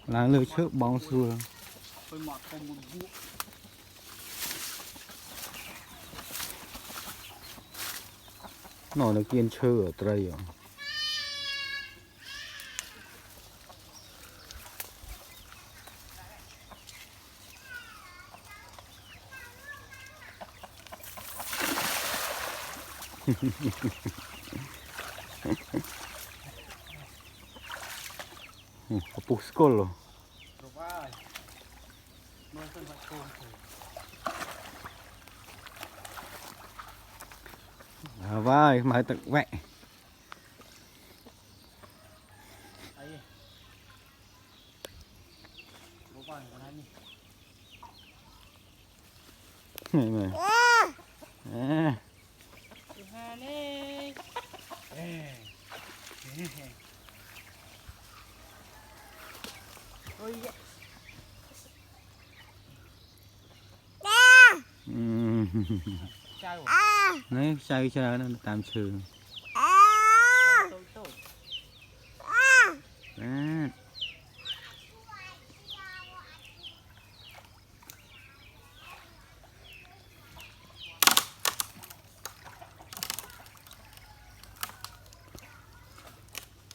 là lưới trước bóng xưa nó kiên chơi ở đây rồi. Kapuk skol loh. Vai, mày tự vẽ. Này mày. À. Đấy, chơi nó tạm trường.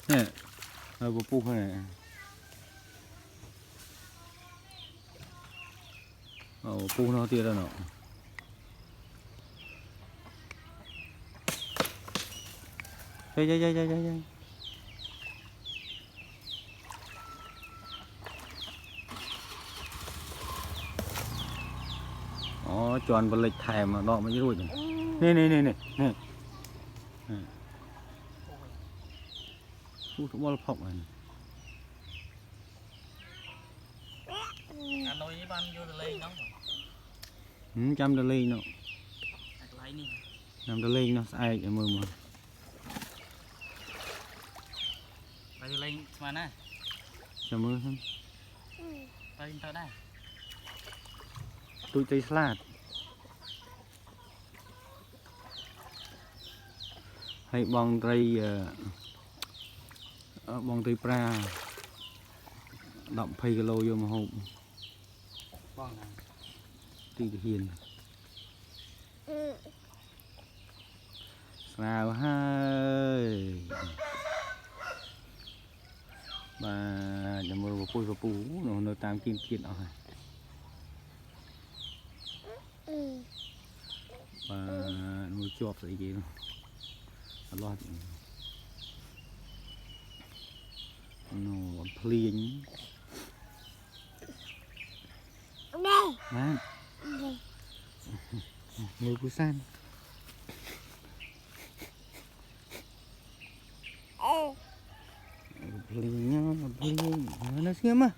Nè, rồi bộ pu này. Pu nó tiệt rồi nó. Chơi. Tròn vào lịch thèm mà đọ mới rủi này. Nè. Thu thú bò phộng này. Anh nói với bạn vô lên nó. Trăm đô lên nó. Trăm đô lên nó sai cái mưa mà. Bây giờ lên mà nè. Chào mưa không? Tao đây. Tụi tây salad. Hay bong tây pra đậm phay cái lô vô mà hộp tùy hiền sao hai bà nhà mưa và pui nó tam kim kiệt rồi và nuôi chọp gì gì lọt nó plien má người busan plien nó xiêm á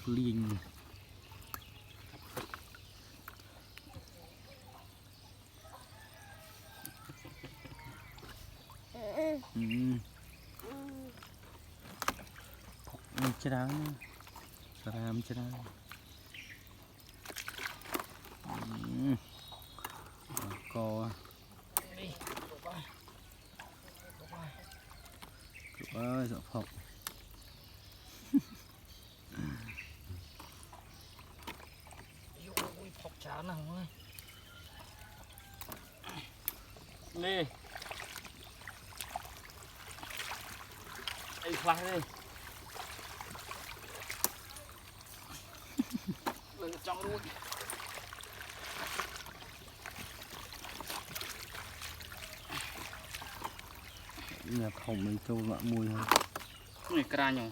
plien cerah co ơi sợ phộng Phọc chán nào ơi Lê Ê khoai đi Lên trong luôn nhà phòng mình trâu lạ mùi hơn này cà nhổ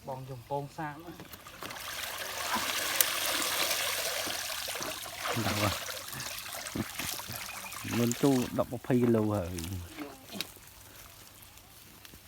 bong dùng bông xa nữa đâu rồi mình tu đọc một phay lâu rồi